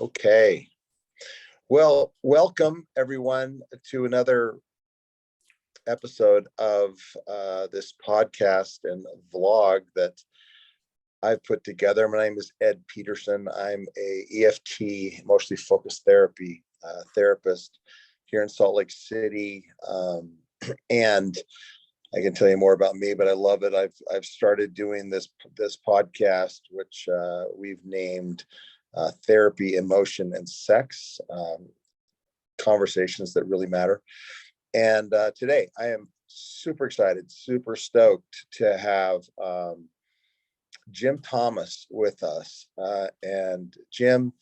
Okay. Well, welcome everyone to another episode of this podcast and vlog that I've put together. My name is Ed Peterson. I'm a EFT, emotionally focused therapy therapist here in Salt Lake City. And I can tell you more about me, but I love it. I've started doing this podcast, which we've named Therapy, Emotion, and Sex, conversations that really matter. And today I am super excited, super stoked to have Jim Thomas with us. And Jim,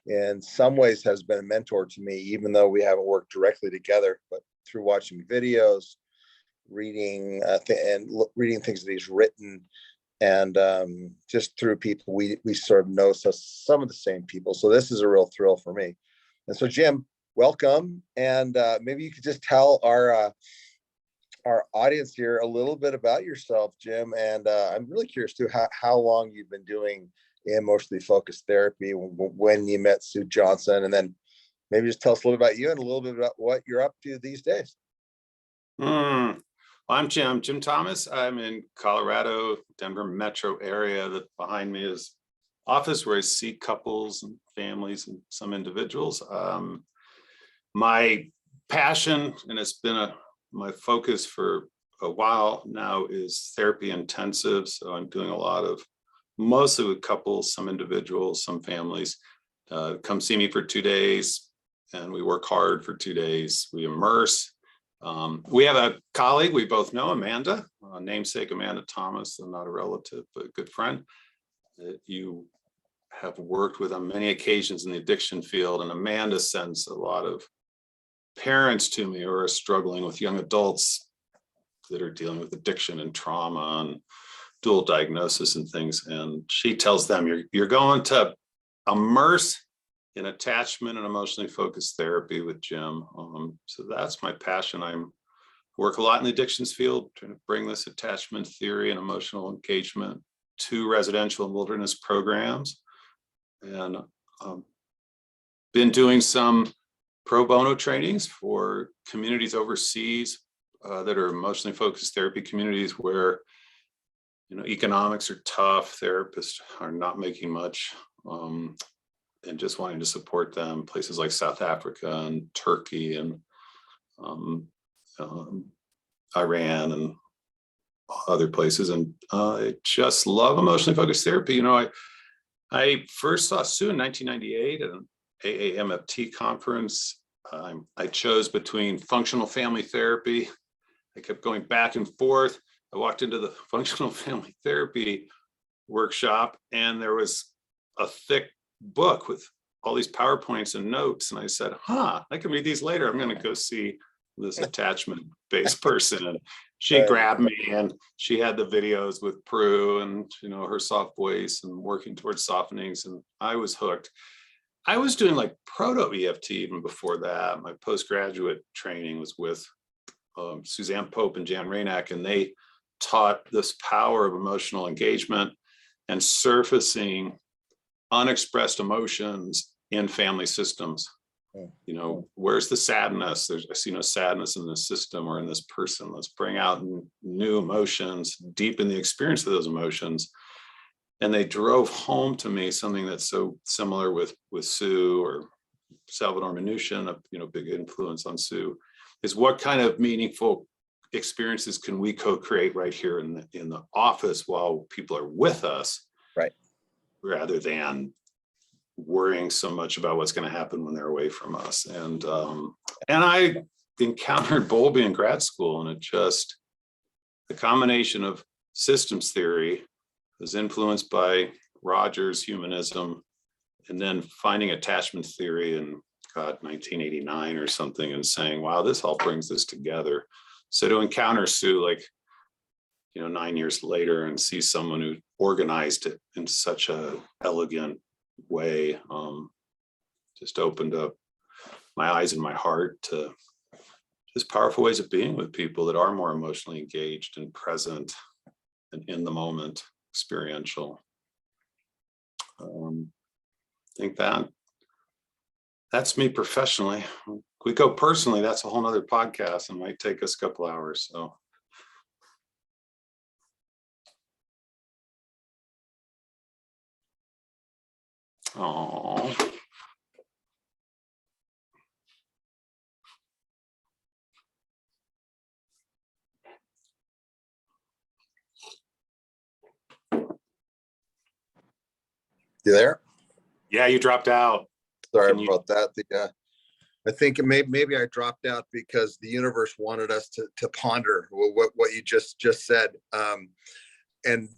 in some ways, has been a mentor to me, even though we haven't worked directly together, but through watching videos, reading reading things that he's written, and just through people we sort of know some of the same people. So this is a real thrill for me. And so Jim, welcome. And maybe you could just tell our audience here a little bit about yourself, Jim. And I'm really curious too how long you've been doing emotionally focused therapy, when you met Sue Johnson, and then maybe just tell us a little bit about you and a little bit about what you're up to these days. Well, I'm Jim Thomas. I'm in Colorado, Denver metro area. That behind me is office where I see couples and families and some individuals. My passion, and it's been my focus for a while now, is therapy intensive. So I'm doing a lot of, mostly with couples, some individuals, some families. Come see me for 2 days, and we work hard for 2 days. We immerse. We have a colleague we both know, Amanda, namesake Amanda Thomas, not a relative, but a good friend that you have worked with on many occasions in the addiction field. And Amanda sends a lot of parents to me who are struggling with young adults that are dealing with addiction and trauma and dual diagnosis and things. And she tells them, you're going to immerse in attachment and emotionally focused therapy with Jim. So that's my passion. I work a lot in the addictions field, trying to bring this attachment theory and emotional engagement to residential and wilderness programs. And been doing some pro bono trainings for communities overseas that are emotionally focused therapy communities where, economics are tough, therapists are not making much, and just wanting to support them. Places like South Africa and Turkey and Iran and other places. And I just love emotionally focused therapy. I first saw Sue in 1998 at an AAMFT conference. I chose between functional family therapy. I kept going back and forth. I walked into the functional family therapy workshop, and there was a thick book with all these PowerPoints and notes. And I said, I can read these later. I'm going to go see this attachment-based person. And she grabbed me, and she had the videos with Prue and, her soft voice and working towards softenings. And I was hooked. I was doing like proto EFT even before that. My postgraduate training was with Suzanne Pope and Jan Rainak, and they taught this power of emotional engagement and surfacing unexpressed emotions in family systems. Where's the sadness? I see no sadness in this system or in this person. Let's bring out new emotions, deepen the experience of those emotions. And they drove home to me something that's so similar with Sue or Salvador Minuchin, a big influence on Sue, is what kind of meaningful experiences can we co-create right here in the office while people are with us, right? Rather than worrying so much about what's going to happen when they're away from us. And I encountered Bowlby in grad school, and the combination of systems theory was influenced by Rogers' humanism, and then finding attachment theory in 1989 or something, and saying, wow, this all brings this together. So to encounter Sue 9 years later and see someone who organized it in such a elegant way, just opened up my eyes and my heart to just powerful ways of being with people that are more emotionally engaged and present and in the moment, experiential. I think that That's me professionally. We go personally, that's a whole nother podcast and might take us a couple hours. So. Oh. You there? Yeah, you dropped out. Sorry about that. I think maybe I dropped out because the universe wanted us to ponder what you just said. And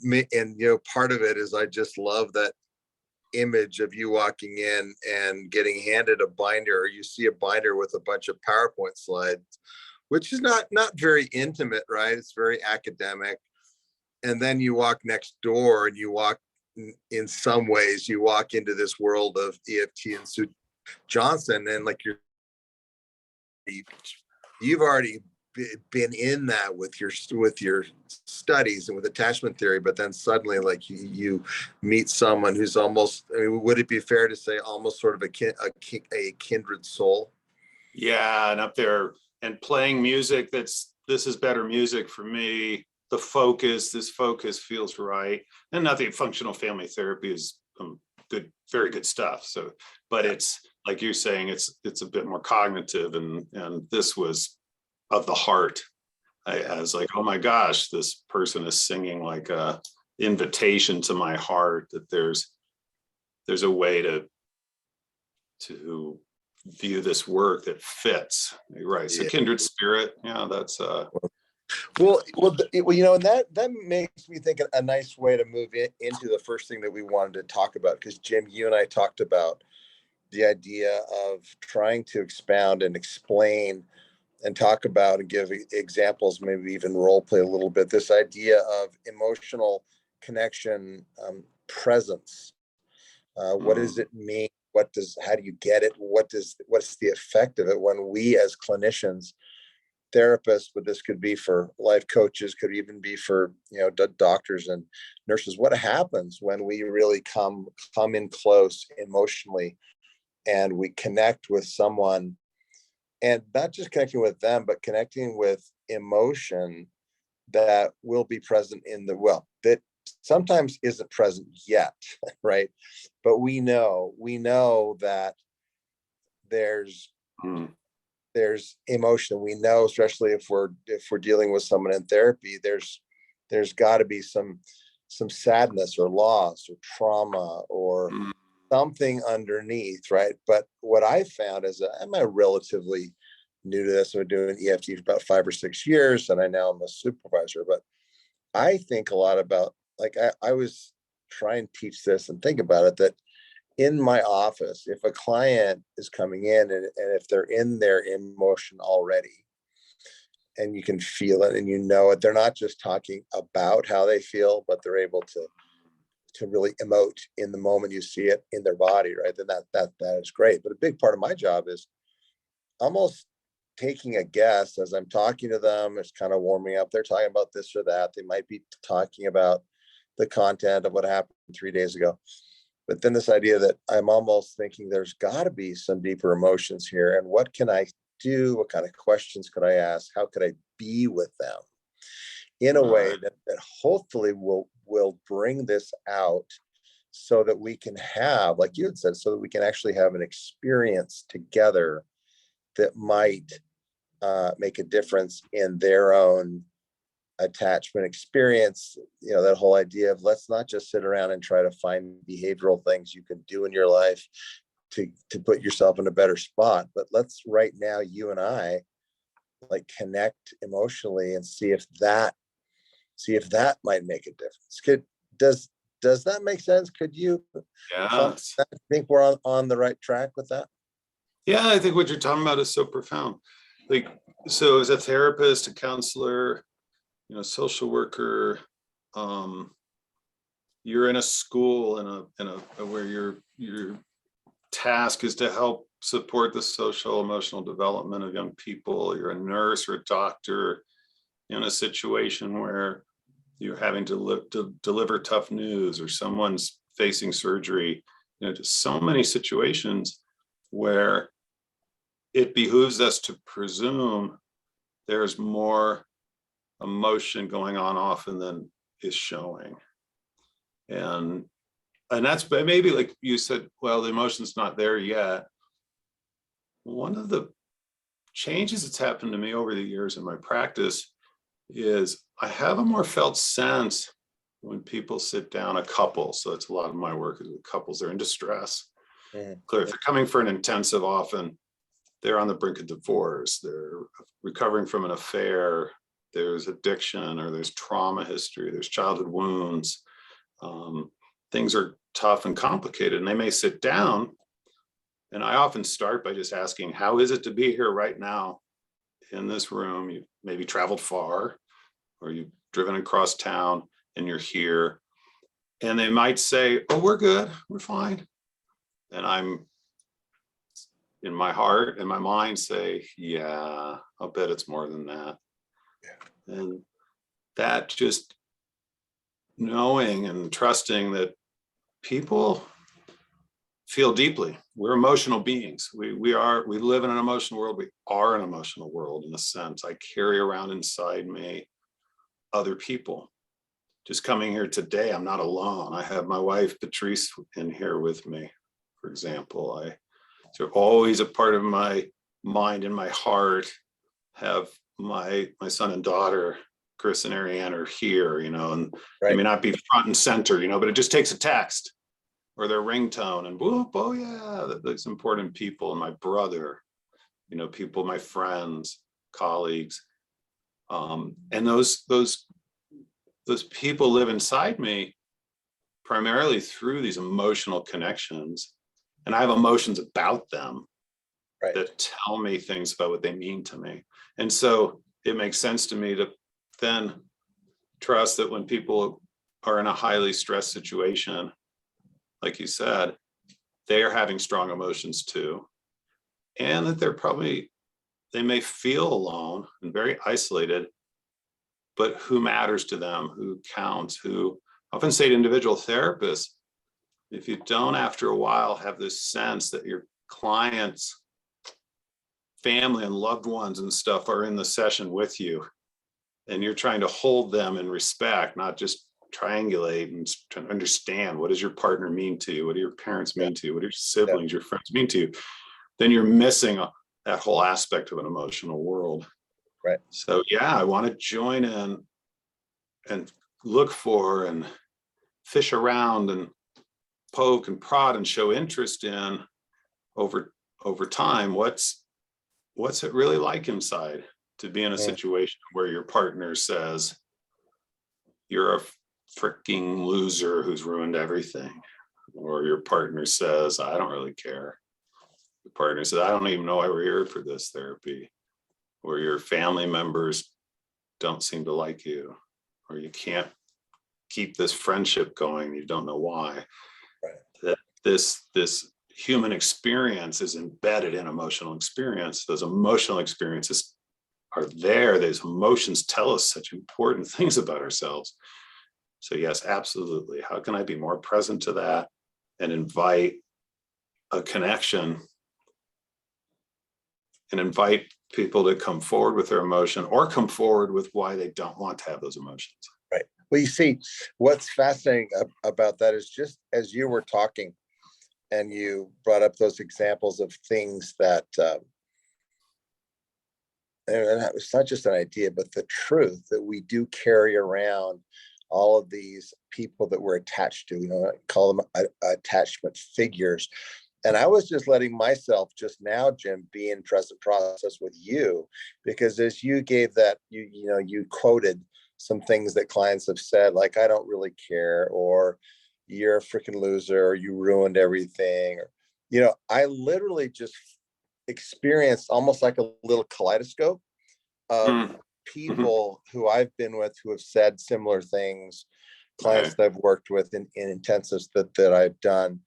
part of it is I just love that image of you walking in and getting handed a binder, or you see a binder with a bunch of PowerPoint slides, which is not very intimate, right? It's very academic. And then you walk next door and you walk, in some ways, you walk into this world of EFT and Sue Johnson, and like you've already been in that with your studies and with attachment theory, but then suddenly like you meet someone who's almost, I mean, would it be fair to say almost sort of a kindred soul? Yeah, and up there and playing music this is better music for me. This focus feels right. And nothing, functional family therapy is good, very good stuff. So, but it's like you're saying, it's a bit more cognitive, and this was of the heart. I was like, oh my gosh, this person is singing like a invitation to my heart, that there's a way to view this work that fits. Right. So kindred spirit. Yeah, that's well, and that makes me think a nice way to move into the first thing that we wanted to talk about, because Jim, you and I talked about the idea of trying to expound and explain and talk about and give examples, maybe even role play a little bit, this idea of emotional connection, presence. What does it mean? How do you get it? What's the effect of it when we as clinicians, therapists, but this could be for life coaches, could even be for doctors and nurses, what happens when we really come in close emotionally and we connect with someone, and not just connecting with them, but connecting with emotion that will be present that sometimes isn't present yet, right? But we know that there's emotion. We know, especially if we're dealing with someone in therapy, there's got to be some sadness or loss or trauma or something underneath, right? But what I found is I'm relatively new to this. I've been doing EFT for about 5 or 6 years, and I now am a supervisor. But I think a lot about, like, I was trying to teach this and think about it, that in my office, if a client is coming in and if they're in their emotion already, and you can feel it and it, they're not just talking about how they feel, but they're able to really emote in the moment. You see it in their body, right? Then that is great. But a big part of my job is almost taking a guess as I'm talking to them. It's kind of warming up. They're talking about this or that. They might be talking about the content of what happened 3 days ago. But then this idea that I'm almost thinking there's got to be some deeper emotions here. And what can I do? What kind of questions could I ask? How could I be with them in a way that hopefully will bring this out, so that we can have, like you had said, so that we can actually have an experience together that might make a difference in their own attachment experience. That whole idea of, let's not just sit around and try to find behavioral things you can do in your life to put yourself in a better spot, but let's right now, you and I, like, connect emotionally and see if that might make a difference. Does that make sense? Could you think we're on the right track with that? Yeah, I think what you're talking about is so profound. Like, so as a therapist, a counselor, social worker, you're in a school where your task is to help support the social emotional development of young people. You're a nurse or a doctor in a situation where you're having to deliver tough news, or someone's facing surgery. Just so many situations where it behooves us to presume there's more emotion going on often than is showing. And that's maybe, like you said, well, the emotion's not there yet. One of the changes that's happened to me over the years in my practice is I have a more felt sense when people sit down, a couple. So that's a lot of my work is with couples. They're in distress. Clear, if they're coming for an intensive, often they're on the brink of divorce, they're recovering from an affair, there's addiction, or there's trauma history, there's childhood wounds. Things are tough and complicated, and they may sit down. And I often start by just asking, how is it to be here right now in this room? You maybe traveled far, or you've driven across town and you're here. And they might say, oh, we're good, we're fine. And I'm in my heart and my mind say, yeah, I'll bet it's more than that. Yeah. And that just knowing and trusting that people feel deeply. We're emotional beings. We live in an emotional world. We are an emotional world in a sense. I carry around inside me other people. Just coming here today, I'm not alone. I have my wife, Patrice, in here with me, for example. They're always a part of my mind and my heart. Have my son and daughter, Chris and Ariane, are here, and they may not be front and center, but it just takes a text or their ringtone and whoop, oh yeah, those important people. And my brother, people, my friends, colleagues, and those people live inside me primarily through these emotional connections. And I have emotions about them that tell me things about what they mean to me. And so it makes sense to me to then trust that when people are in a highly stressed situation, like you said, they are having strong emotions too. And that they may feel alone and very isolated, but who matters to them, who counts, who often say to individual therapists, if you don't after a while have this sense that your clients, family and loved ones and stuff are in the session with you, and you're trying to hold them in respect, not just triangulate and trying to understand, what does your partner mean to you? What do your parents mean to you? What do your siblings, your friends mean to you? Then you're missing that whole aspect of an emotional world. Right. So yeah, I want to join in and look for and fish around and poke and prod and show interest in over time. What's it really like inside to be in a situation where your partner says you're a freaking loser who's ruined everything, or your partner says I don't really care, your partner says I don't even know why we're here for this therapy, or your family members don't seem to like you, or you can't keep this friendship going, you don't know why. That this human experience is embedded in emotional experience. Those emotional experiences are there. Those emotions tell us such important things about ourselves. So yes, absolutely. How can I be more present to that and invite a connection and invite people to come forward with their emotion, or come forward with why they don't want to have those emotions? Right. Well, you see, what's fascinating about that is, just as you were talking and you brought up those examples of things that, and it's not just an idea, but the truth that we do carry around all of these people that we're attached to, I call them attachment figures. And I was just letting myself just now, Jim, be in present process with you, because as you gave that, you quoted some things that clients have said, like, I don't really care, or you're a freaking loser, or you ruined everything. Or, I literally just experienced almost like a little kaleidoscope of people who I've been with who have said similar things, clients that I've worked with in intensives that I've done.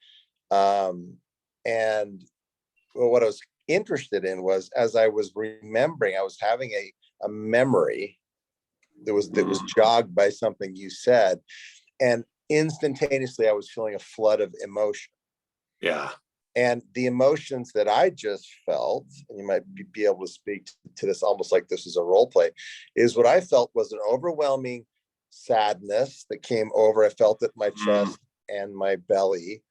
And what I was interested in was, as I was remembering, I was having a memory that was jogged by something you said, and instantaneously I was feeling a flood of emotion. Yeah. And the emotions that I just felt, and you might be able to speak to this almost like this is a role play, is what I felt was an overwhelming sadness that came over. I felt it in my chest and my belly.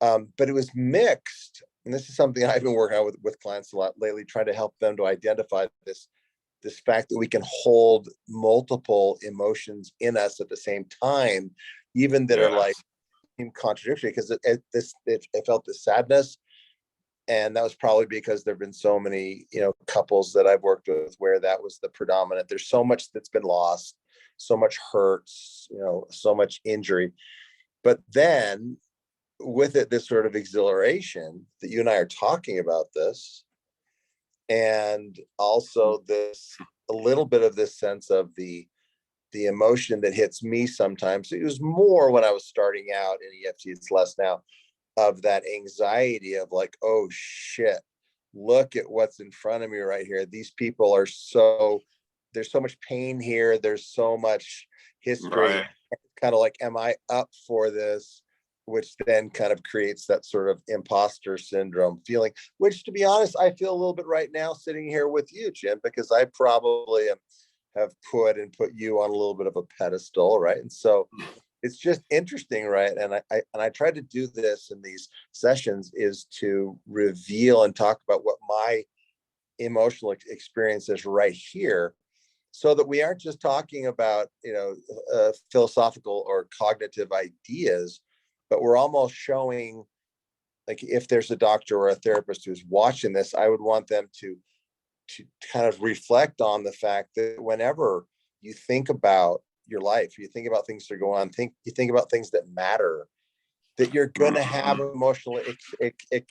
But it was mixed. And this is something I've been working on with clients a lot lately, trying to help them to identify this fact that we can hold multiple emotions in us at the same time, even that are like contradictory, because it felt the sadness. And that was probably because there've been so many, couples that I've worked with where that was the predominant. There's so much that's been lost, so much hurts, so much injury. But then with it, this sort of exhilaration that you and I are talking about this, and also this, a little bit of this sense of the emotion that hits me sometimes. It was more when I was starting out in EFT, it's less now, of that anxiety of like, oh shit, look at what's in front of me right here. These people are there's so much pain here. There's so much history. Right. Kind of like, am I up for this? Which then kind of creates that sort of imposter syndrome feeling, which, to be honest, I feel a little bit right now sitting here with you, Jim, because I probably have put you on a little bit of a pedestal, right? And so it's just interesting, right? And I try to do this in these sessions, is to reveal and talk about what my emotional experience is right here, so that we aren't just talking about philosophical or cognitive ideas, but we're almost showing, like, if there's a doctor or a therapist who's watching this, I would want them to kind of reflect on the fact that whenever you think about your life, you think about things that are going on, you think about things that matter, that you're going to have emotional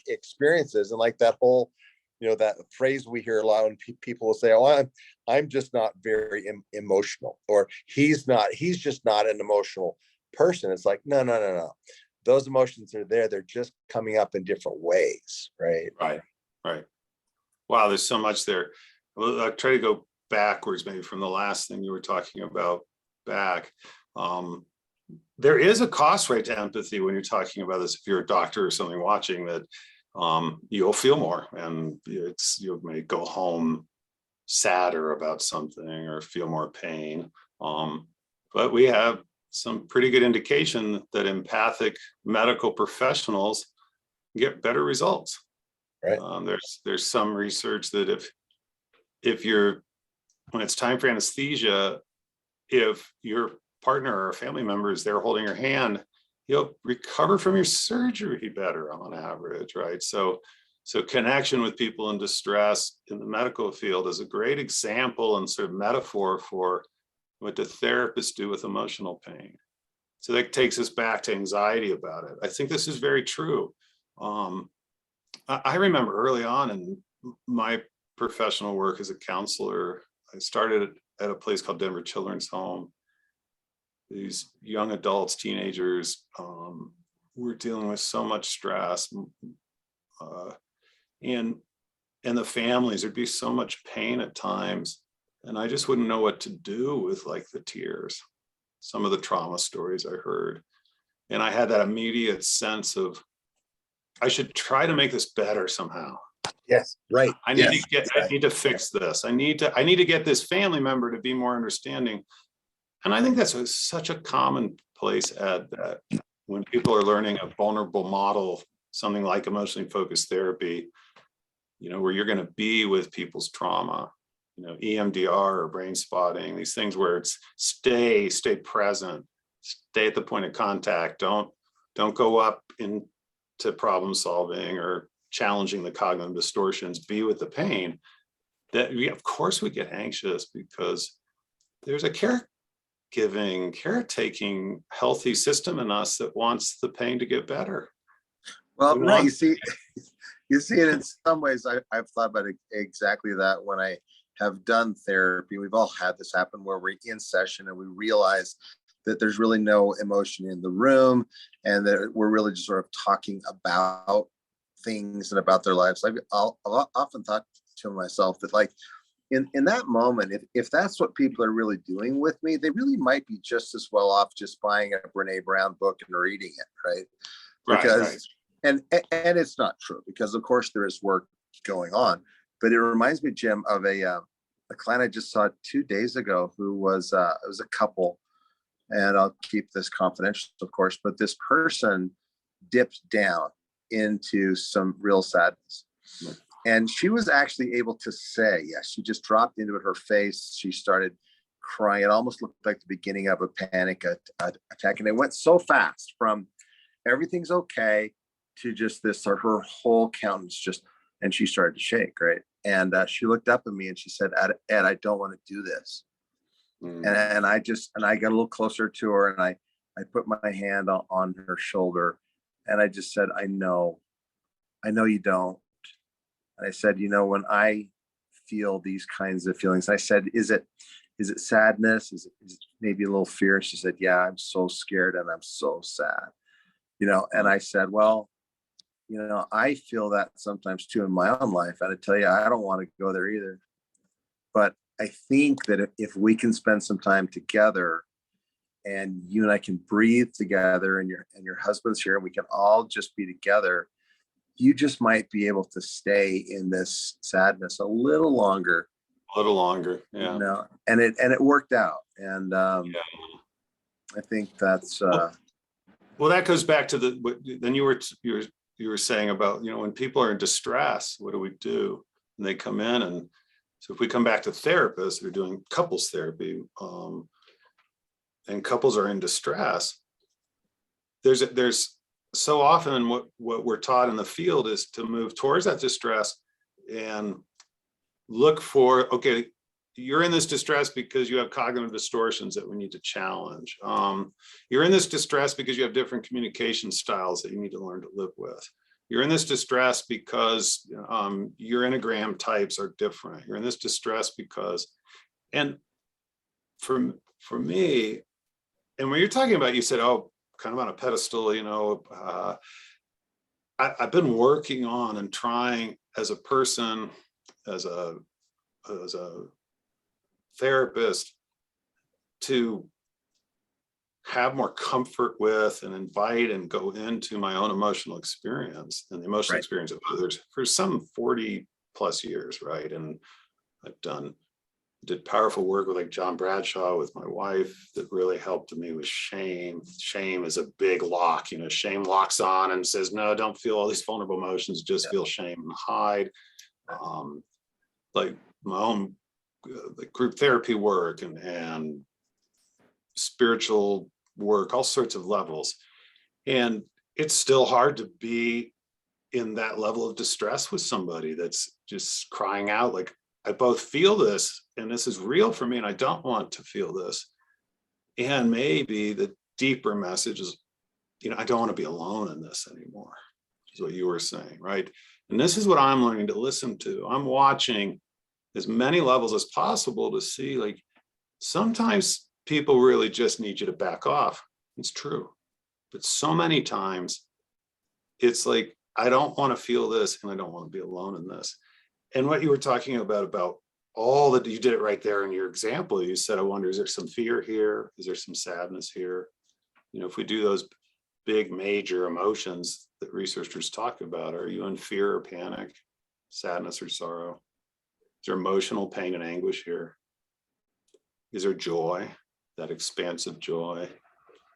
experiences. And like that whole, that phrase we hear a lot when people will say, oh, I'm just not very emotional, or he's just not an emotional person. It's like, no. Those emotions are there. They're just coming up in different ways. Right. Wow, there's so much there. Well, I'll try to go backwards, maybe from the last thing you were talking about back. There is a cost rate to empathy when you're talking about this. If you're a doctor or something watching that, you'll feel more, and you may go home sadder about something or feel more pain. But we have some pretty good indication that empathic medical professionals get better results. Right. There's some research that if you're, when it's time for anesthesia, if your partner or a family member is there holding your hand, you'll recover from your surgery better on average, right? So connection with people in distress in the medical field is a great example and sort of metaphor for what the therapists do with emotional pain. So that takes us back to anxiety about it. I think this is very true. I remember early on in my professional work as a counselor, I started at a place called Denver Children's Home. These young adults, teenagers, were dealing with so much stress, and the families, there'd be so much pain at times, and I just wouldn't know what to do with like the tears, some of the trauma stories I heard. And I had that immediate sense of, I should try to make this better somehow. Yes, right. I need to fix this. I need to get this family member to be more understanding. And I think that's such a common place at that, when people are learning a vulnerable model, something like emotionally focused therapy, where you're going to be with people's trauma, EMDR or brain spotting, these things where it's stay present, stay at the point of contact. Don't go up into problem solving or challenging the cognitive distortions, be with the pain. That of course we get anxious because there's a caretaking healthy system in us that wants the pain to get better. Well, no, you see it in some ways. I've thought about exactly that when I have done therapy. We've all had this happen where we're in session and we realize that there's really no emotion in the room, and that we're really just sort of talking about things and about their lives. I've often thought to myself that, like, in that moment, if that's what people are really doing with me, they really might be just as well off just buying a Brene Brown book and reading it, right? Because and it's not true, because of course there is work going on, but it reminds me, Jim, of a client I just saw 2 days ago who was it was a couple, and I'll keep this confidential, of course, but this person dipped down into some real sadness. And she was actually able to say, yes, she just dropped into it. Her face, she started crying. It almost looked like the beginning of a panic attack. And it went so fast from everything's okay to just this, her whole countenance just, and she started to shake, right? And she looked up at me and she said, Ed, I don't want to do this. And I got a little closer to her, and I put my hand on her shoulder, and I just said, I know you don't. And I said, when I feel these kinds of feelings, I said, is it sadness? Is it maybe a little fear? She said, yeah, I'm so scared and I'm so sad, and I said, well, I feel that sometimes too in my own life. And I tell you, I don't want to go there either. But I think that if we can spend some time together, and you and I can breathe together, and your husband's here, and we can all just be together, you just might be able to stay in this sadness a little longer. Yeah. And it worked out. And I think that's well, that goes back to then you were saying about, when people are in distress, what do we do? And they come in, and so if we come back to therapists who are doing couples therapy, and couples are in distress, there's so often what we're taught in the field is to move towards that distress and look for, okay, you're in this distress because you have cognitive distortions that we need to challenge. You're in this distress because you have different communication styles that you need to learn to live with. You're in this distress because your Enneagram types are different. You're in this distress because, and for me, and when you're talking about, you said, oh, kind of on a pedestal, I've been working on and trying as a person, as a therapist, to have more comfort with and invite and go into my own emotional experience and the emotional experience of others for some 40 plus years, right? And I've did powerful work with like John Bradshaw with my wife that really helped me with shame. Shame is a big lock, shame locks on and says, no, don't feel all these vulnerable emotions, just feel shame and hide. Like my own like group therapy work and spiritual work, all sorts of levels. And it's still hard to be in that level of distress with somebody that's just crying out like, I both feel this and this is real for me and I don't want to feel this. And maybe the deeper message is, I don't want to be alone in this anymore, is what you were saying, right? And this is what I'm learning to listen to. I'm watching as many levels as possible to see, like, sometimes people really just need you to back off. It's true. But so many times it's like, I don't want to feel this and I don't want to be alone in this. And what you were talking about all that, you did it right there in your example. You said, I wonder, is there some fear here? Is there some sadness here? If we do those big major emotions that researchers talk about, are you in fear or panic, sadness or sorrow? Is there emotional pain and anguish here? Is there joy, that expansive joy?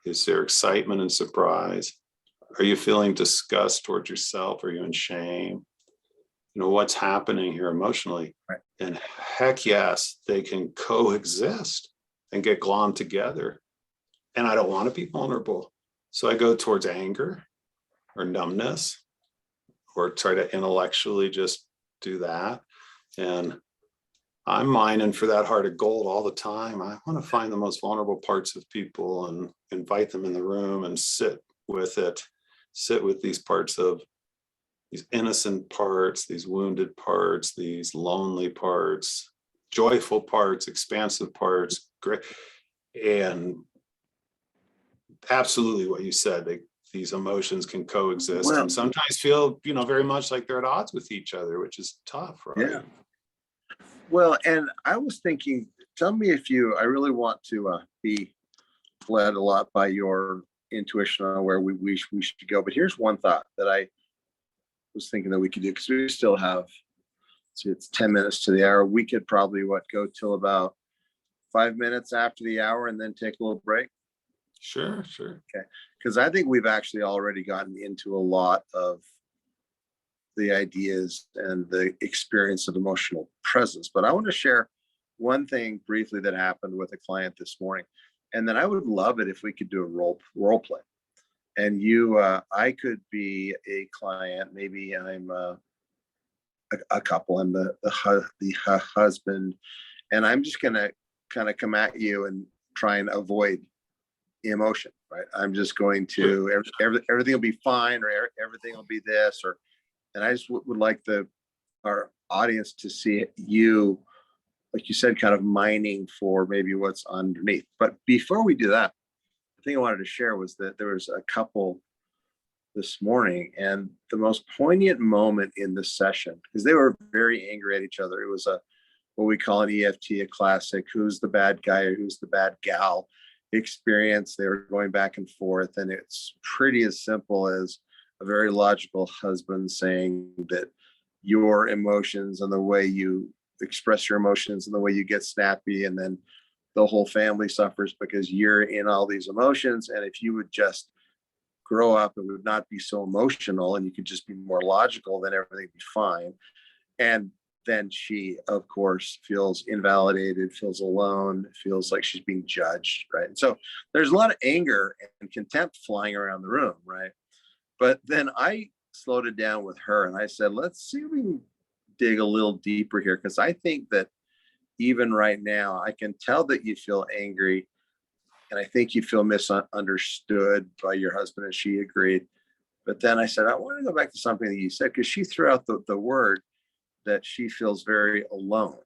Is there excitement and surprise? Are you feeling disgust towards yourself? Are you in shame? What's happening here emotionally? Right. And heck yes, they can coexist and get glommed together. And I don't want to be vulnerable. So I go towards anger or numbness, or try to intellectually just do that. And I'm mining for that heart of gold all the time. I want to find the most vulnerable parts of people and invite them in the room and sit with these parts of these innocent parts, these wounded parts, these lonely parts, joyful parts, expansive parts, great. And absolutely what you said, these emotions can coexist and sometimes feel, very much like they're at odds with each other, which is tough, right? Yeah. Well, and I was thinking, tell me I really want to be led a lot by your intuition on where we should go. But here's one thought that I was thinking that we could do, because we still have, see, it's 10 minutes to the hour. We could probably go till about 5 minutes after the hour and then take a little break. Sure. Okay. Because I think we've actually already gotten into a lot of the ideas and the experience of emotional presence. But I want to share one thing briefly that happened with a client this morning. And then I would love it if we could do a role play. And I could be a client. Maybe I'm a couple. I'm the husband, and I'm just gonna kind of come at you and try and avoid emotion. Right? I'm just going to everything will be fine, or everything will be this, or. And I just would like our audience to see you, like you said, kind of mining for maybe what's underneath. But before we do that, the thing I wanted to share was that there was a couple this morning, and the most poignant moment in the session, because they were very angry at each other. It was what we call an EFT, a classic, who's the bad guy or who's the bad gal experience. They were going back and forth, and it's pretty as simple as a very logical husband saying that your emotions and the way you express your emotions and the way you get snappy, and then the whole family suffers because you're in all these emotions. And if you would just grow up and would not be so emotional and you could just be more logical, then everything would be fine. And then she, of course, feels invalidated, feels alone, feels like she's being judged, right? And so there's a lot of anger and contempt flying around the room, right? But then I slowed it down with her and I said, let's see if we can dig a little deeper here. Because I think that even right now, I can tell that you feel angry. And I think you feel misunderstood by your husband, and she agreed. But then I said, I want to go back to something that you said, because she threw out the word that she feels very alone.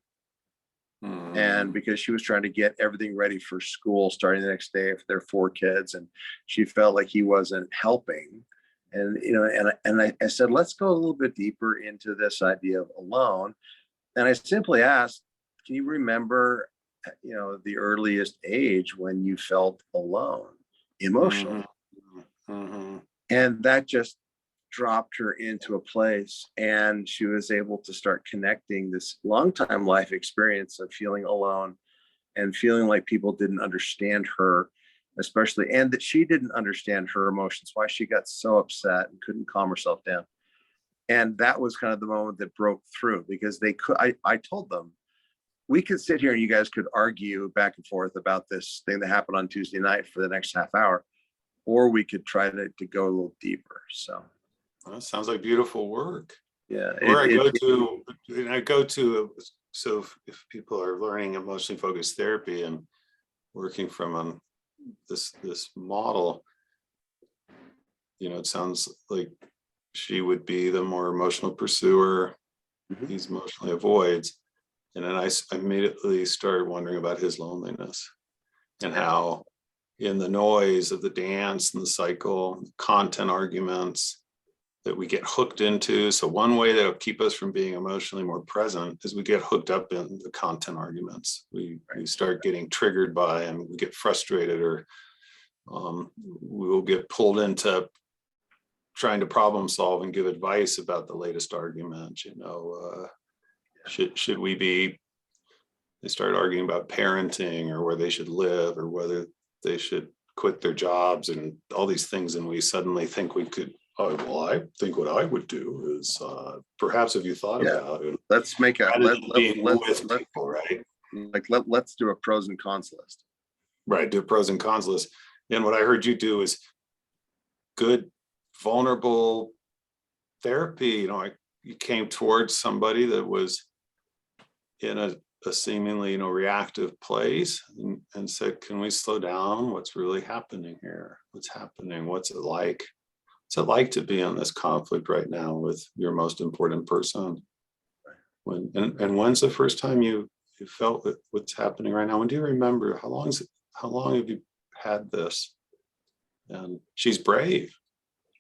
And because she was trying to get everything ready for school starting the next day for their 4 kids, and she felt like he wasn't helping. And, I said, let's go a little bit deeper into this idea of alone. And I simply asked, can you remember, the earliest age when you felt alone emotionally? And that just dropped her into a place. And she was able to start connecting this long-time life experience of feeling alone and feeling like people didn't understand her, especially, and that she didn't understand her emotions, why she got so upset and couldn't calm herself down. And that was kind of the moment that broke through, because I told them, we could sit here and you guys could argue back and forth about this thing that happened on Tuesday night for the next half hour, or we could try to go a little deeper. So well, that sounds like beautiful work. Yeah. Or I go to, so if people are learning emotionally focused therapy and working from this model, it sounds like she would be the more emotional pursuer. He's emotionally avoids. And then I immediately started wondering about his loneliness and how in the noise of the dance and the cycle, content arguments that we get hooked into. So one way that'll keep us from being emotionally more present is we get hooked up in the content arguments. We start getting triggered by, and we get frustrated, or we will get pulled into trying to problem solve and give advice about the latest argument. Should we be, they start arguing about parenting or where they should live or whether they should quit their jobs and all these things. And we suddenly think we could, I think what I would do is perhaps if you thought about it. Let's make a, let's people, right? Like, let's do a pros and cons list. Right, do a pros and cons list. And what I heard you do is good, vulnerable therapy. You came towards somebody that was in a seemingly reactive place and said, can we slow down? What's really happening here? What's happening? What's it like? What's it like to be in this conflict right now with your most important person? And when's the first time you felt what's happening right now? When do you remember? How long have you had this? And she's brave.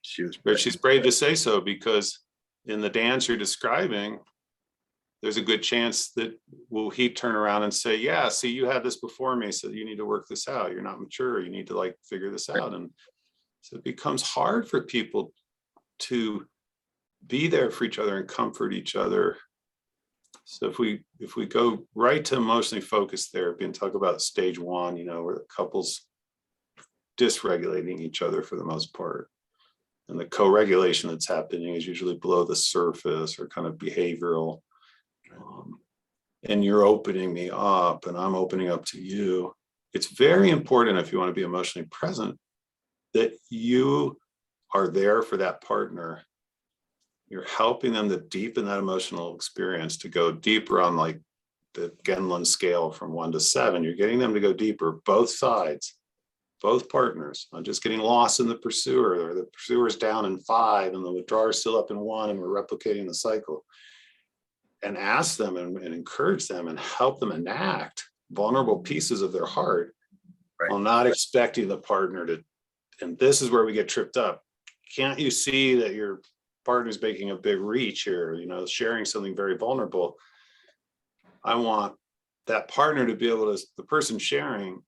She's brave to say so, because in the dance you're describing, there's a good chance that will he turn around and say, yeah, see, you had this before me, so you need to work this out. You're not mature. You need to figure this out. And So it becomes hard for people to be there for each other and comfort each other. So if we go right to emotionally focused therapy and talk about stage one, where the couple's dysregulating each other for the most part, and the co-regulation that's happening is usually below the surface or kind of behavioral. And you're opening me up and I'm opening up to you. It's very important, if you want to be emotionally present, that you are there for that partner. You're helping them to deepen that emotional experience, to go deeper on like the Genlin scale from 1 to 7. You're getting them to go deeper, both sides, both partners, not just getting lost in the pursuer, or the pursuer's down in 5 and the withdrawer's still up in 1, and we're replicating the cycle. And ask them and encourage them and help them enact vulnerable pieces of their heart, Right. while not expecting the partner to, and this is where we get tripped up. Can't you see that your partner's making a big reach here, sharing something very vulnerable? I want that partner to be able to, the person sharing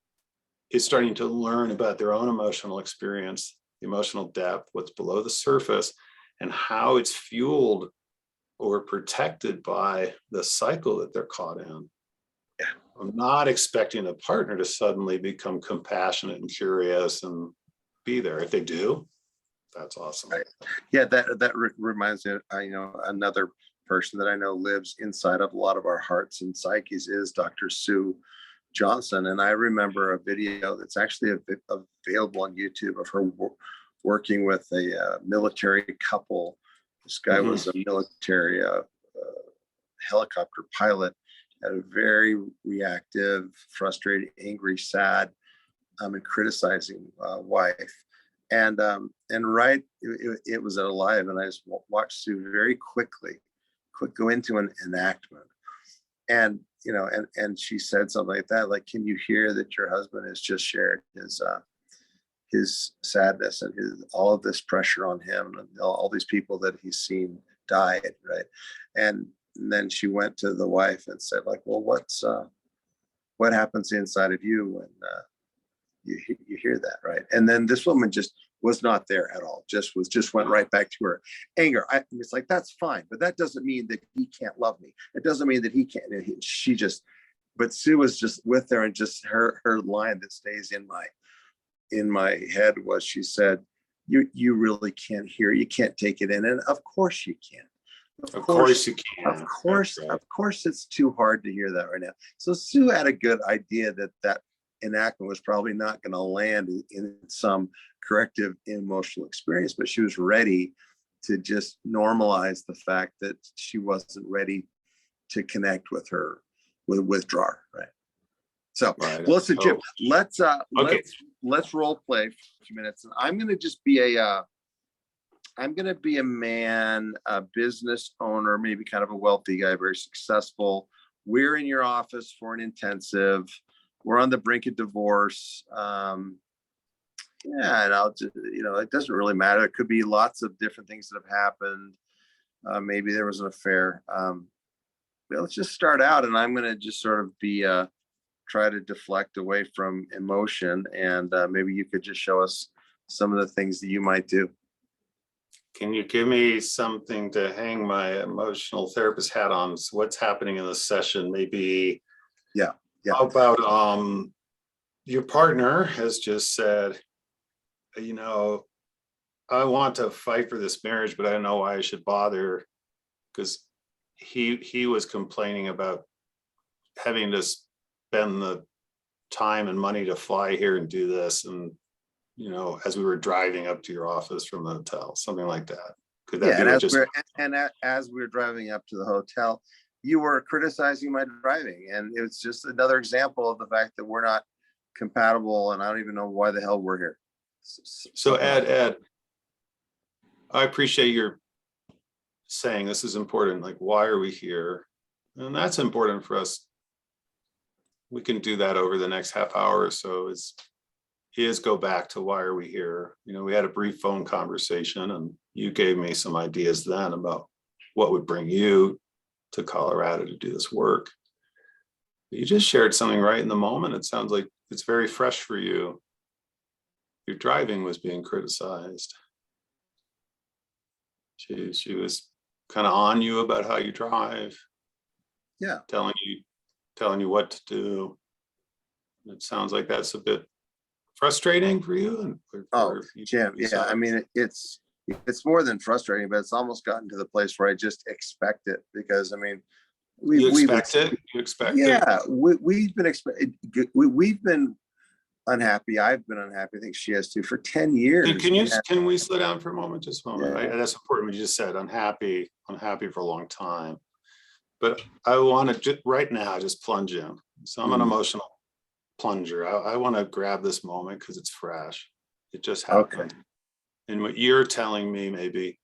is starting to learn about their own emotional experience, the emotional depth, what's below the surface, and how it's fueled or protected by the cycle that they're caught in. Yeah. I'm not expecting the partner to suddenly become compassionate and curious and be there. If they do, that's awesome. Right. Yeah, that reminds me, another person that I know lives inside of a lot of our hearts and psyches is Dr. Sue Johnson. And I remember a video that's actually available on YouTube of her working with a military couple. This guy was a military helicopter pilot, had a very reactive, frustrated, angry, sad, and criticizing wife. And right, it was at Alive, and I just watched Sue very quickly go into an enactment. And, and she said something like that, like, can you hear that your husband has just shared his sadness and all of this pressure on him and all these people that he's seen died, right? And then she went to the wife and said, like, well, what happens inside of you when you hear that, right? And then this woman just was not there at all. Just went right back to her anger. It's like, that's fine, but that doesn't mean that he can't love me. It doesn't mean that he can't. But Sue was just with her, and just her line that stays in my head was, she said, you really can't hear, you can't take it in. And of course you can. Of course you can. Of course it's too hard to hear that right now. So Sue had a good idea that enactment was probably not going to land in some corrective emotional experience, but she was ready to just normalize the fact that she wasn't ready to connect with her withdrawer, right? So, right. Well, listen, Jim, let's role play for a few minutes, and I'm going to just be a man, a business owner, maybe kind of a wealthy guy, very successful. We're in your office for an intensive. We're on the brink of divorce. And I'll just, it doesn't really matter. It could be lots of different things that have happened. Maybe there was an affair. But let's just start out, and I'm going to just sort of try to deflect away from emotion, and maybe you could just show us some of the things that you might do. Can you give me something to hang my emotional therapist hat on? So what's happening in the session? Maybe, yeah. How about your partner has just said, I want to fight for this marriage, but I don't know why I should bother, because he was complaining about having to spend the time and money to fly here and do this, and as we were driving up to your office from the hotel, something like that. Could that be as we were driving up to the hotel, you were criticizing my driving, and it's just another example of the fact that we're not compatible, and I don't even know why the hell we're here. So Ed, I appreciate your saying this is important. Like, why are we here? And that's important for us. We can do that over the next half hour or so. Is go back to why are we here? We had a brief phone conversation, and you gave me some ideas then about what would bring you to Colorado to do this work. You just shared something right in the moment. It sounds like it's very fresh for you. your driving was being criticized. She was kind of on you about how you drive. Yeah. Telling you what to do. It sounds like that's a bit frustrating for you. And Oh, Jim, yeah. I mean, it's more than frustrating, but it's almost gotten to the place where I just expect it, because I mean, you expect it. Yeah, we've been unhappy. I've been unhappy. I think she has too, for 10 years. Can we slow down for a moment? Just a moment. Yeah. That's important. What you just said, unhappy for a long time. But I want to just right now just plunge in. So I'm an emotional plunger. I want to grab this moment because it's fresh. It just happened. Okay. And what you're telling me, maybe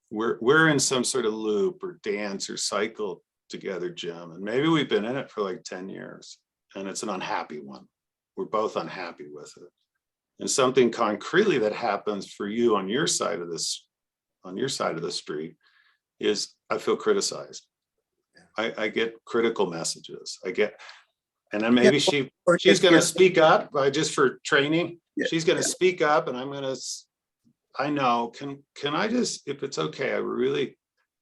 we're in some sort of loop or dance or cycle together, Jim. And maybe we've been in it for like 10 years and it's an unhappy one. We're both unhappy with it. And something concretely that happens for you on your side of the street is I feel criticized. I get critical messages. And then maybe she's going to speak up just for training. Yeah, she's going to speak up, and I know, can I just, if it's okay,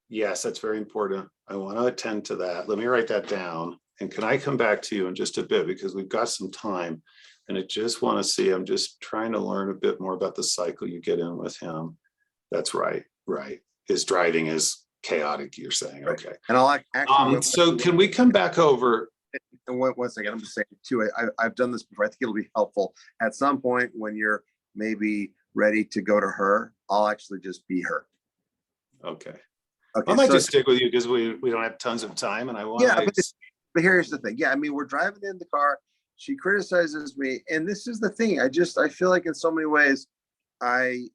yes, that's very important. I want to attend to that. Let me write that down. And can I come back to you in just a bit, because we've got some time, and I just want to see, I'm just trying to learn a bit more about the cycle you get in with him. That's right. His driving is chaotic, you're saying. Right. Okay. And I'll actually, so can we come back over? And one second, I'm just saying too, I've done this before. I think it'll be helpful at some point when you're maybe ready to go to her. I'll actually just be her. Okay. I might just stick with you because we don't have tons of time, and I want but here's the thing. Yeah, I mean, we're driving in the car. She criticizes me, and this is the thing. I feel like in so many ways, I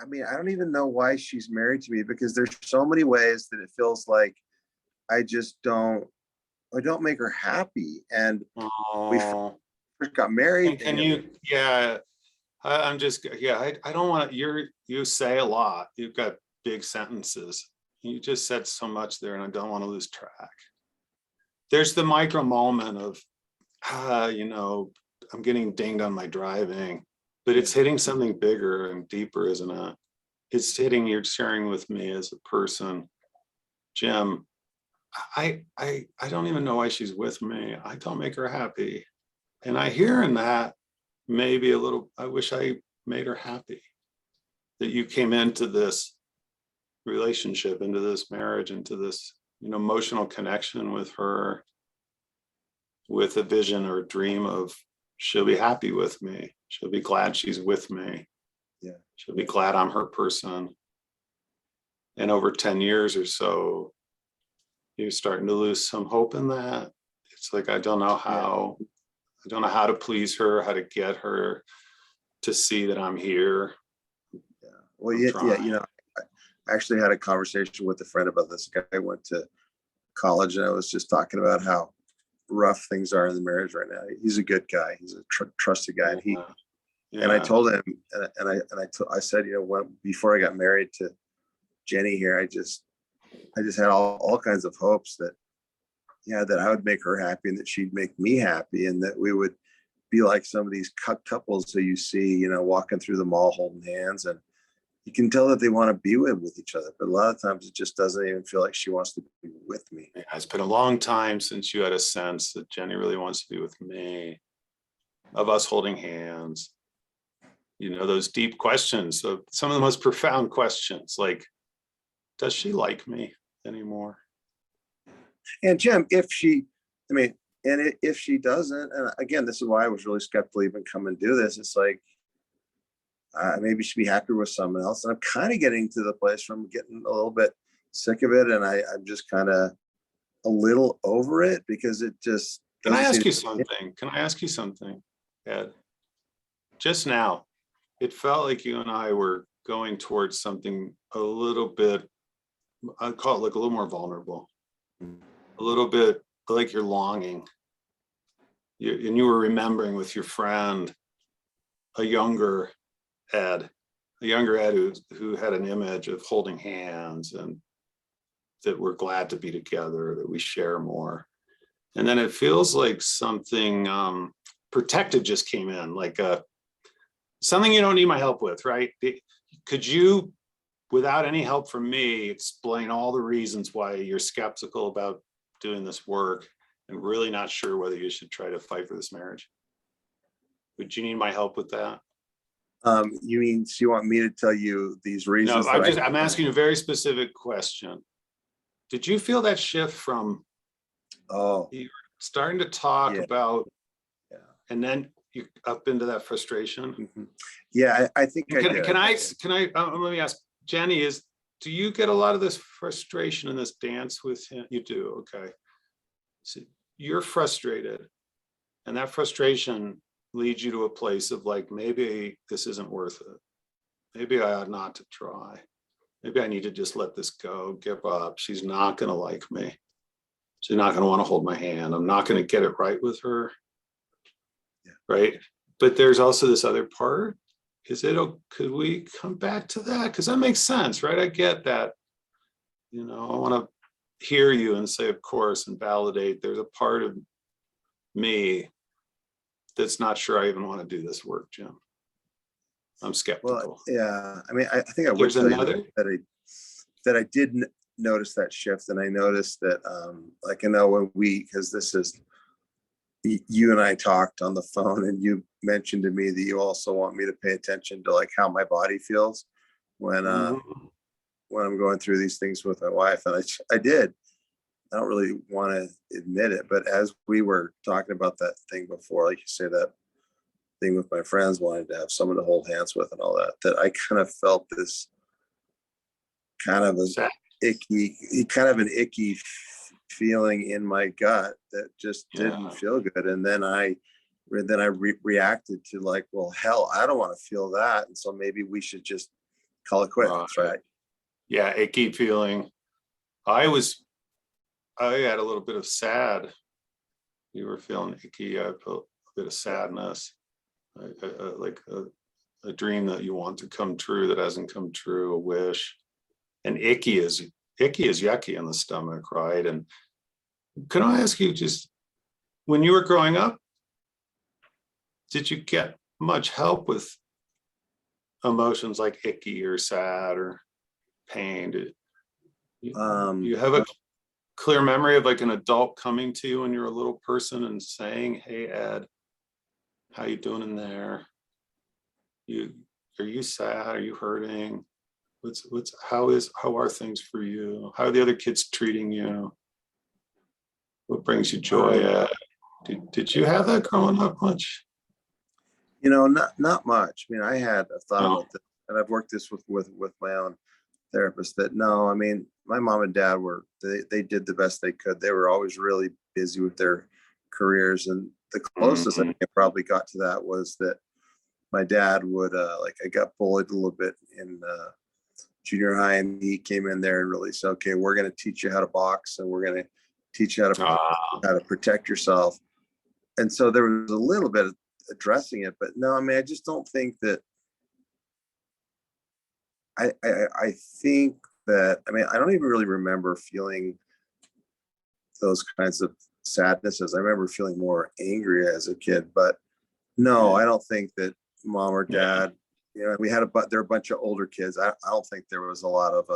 mean, I don't even know why she's married to me, because there's so many ways that it feels like I don't make her happy. And we first got married. I don't want to, you say a lot. You've got big sentences. You just said so much there, and I don't want to lose track. There's the micro moment of, I'm getting dinged on my driving, but it's hitting something bigger and deeper, isn't it? It's hitting, you're sharing with me as a person. Jim, I don't even know why she's with me. I don't make her happy. And I hear in that maybe a little, I wish I made her happy. That you came into this relationship, into this marriage, into this emotional connection with her, with a vision or a dream of she'll be happy with me. She'll be glad she's with me. Yeah. She'll be glad I'm her person. And over 10 years or so, you're starting to lose some hope in that. It's like, I don't know how to please her, how to get her to see that I'm here. Yeah. Well, I actually had a conversation with a friend about this. A guy I went to college, and I was just talking about how rough things are in the marriage right now. He's a good guy. He's a trusted guy. And and I told him, I said, before I got married to Jenny here, I just had all kinds of hopes that I would make her happy, and that she'd make me happy, and that we would be like some of these couples that you see, walking through the mall holding hands, and you can tell that they want to be with each other. But a lot of times it just doesn't even feel like she wants to be with me. Yeah, it's been a long time since you had a sense that Jenny really wants to be with me, of us holding hands. Those deep questions, so some of the most profound questions, like, does she like me anymore? And Jim, if she doesn't, and again, this is why I was really skeptical even come and do this. It's like, maybe she'd be happier with someone else. And I'm kind of getting to the place where I'm getting a little bit sick of it. And I'm just kind of a little over it, because it just Can I ask you something, Ed? Just now, it felt like you and I were going towards something a little bit, I'd call it like a little more vulnerable, a little bit like you're longing. And you were remembering with your friend a younger Ed who had an image of holding hands, and that we're glad to be together, that we share more. And then it feels like something protective just came in, like something you don't need my help with, right? Could you, without any help from me, explain all the reasons why you're skeptical about doing this work and really not sure whether you should try to fight for this marriage? Would you need my help with that? You mean, so you want me to tell you these No, reasons? I'm asking you a very specific question. Did you feel that shift from you starting to talk about, and then you up into that frustration? Mm-hmm. Yeah, I think I did. Can I, let me ask Jenny, do you get a lot of this frustration in this dance with him? You do, okay. So you're frustrated, and that frustration leads you to a place of like, maybe this isn't worth it. Maybe I ought not to try. Maybe I need to just let this go, give up. She's not going to like me. She's not going to want to hold my hand. I'm not going to get it right with her. Yeah. Right. But there's also this other part. Could we come back to that? Because that makes sense, right? I get that. I want to hear you and say, of course, and validate. There's a part of me that's not sure I even want to do this work, Jim. I'm skeptical. Well, yeah. I mean, I think I would tell you that I did notice that shift, and I noticed that, like, I know because this is, you and I talked on the phone, and you mentioned to me that you also want me to pay attention to like how my body feels when I'm going through these things with my wife, and I did. I don't really want to admit it, but as we were talking about that thing before, like you say, that thing with my friends wanting to have someone to hold hands with and all that I kind of felt this kind of an icky feeling in my gut that just didn't feel good. And then I reacted to like, well, hell, I don't want to feel that. And so maybe we should just call it quits, right? Yeah, icky feeling. I had a little bit of sad. You were feeling icky. I felt a bit of sadness, like a dream that you want to come true that hasn't come true, a wish. And icky is yucky in the stomach, right? And can I ask you, just when you were growing up, did you get much help with emotions like icky or sad or pain? You have a clear memory of like an adult coming to you when you're a little person and saying, "Hey, Ed, how you doing in there? Are you sad? Are you hurting? How are things for you? How are the other kids treating you? What brings you joy, Ed?" Did you have that growing up much? Not much. I mean, I had a thought about this, and I've worked this with my own therapist, that no, I mean, my mom and dad they did the best they could. They were always really busy with their careers, and the closest I think I probably got to that was that my dad would like, I got bullied a little bit in junior high, and he came in there and really said, okay, we're going to teach you how to box, and we're going to teach you how to protect yourself. And so there was a little bit of addressing it, but no, I mean, I just don't think that I think that, I mean, I don't even really remember feeling those kinds of sadnesses. I remember feeling more angry as a kid, but no, I don't think that mom or dad, we had there were a bunch of older kids. I don't think there was a lot of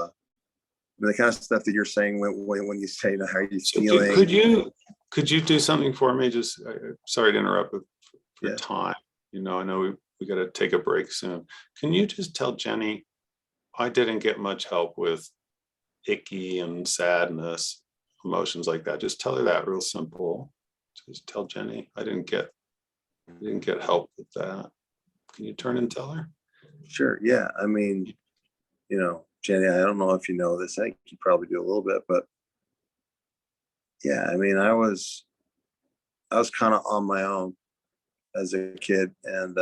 the kind of stuff that you're saying when you say, how are you feeling? Could you do something for me? Just sorry to interrupt for time. I know we got to take a break soon. Can you just tell Jenny, I didn't get much help with icky and sadness, emotions like that. Just tell her that real simple. Just tell Jenny, I didn't get help with that. Can you turn and tell her? Sure. Yeah. I mean, Jenny, I don't know if you know this. I think you probably do a little bit, but yeah, I mean, I was kind of on my own as a kid, and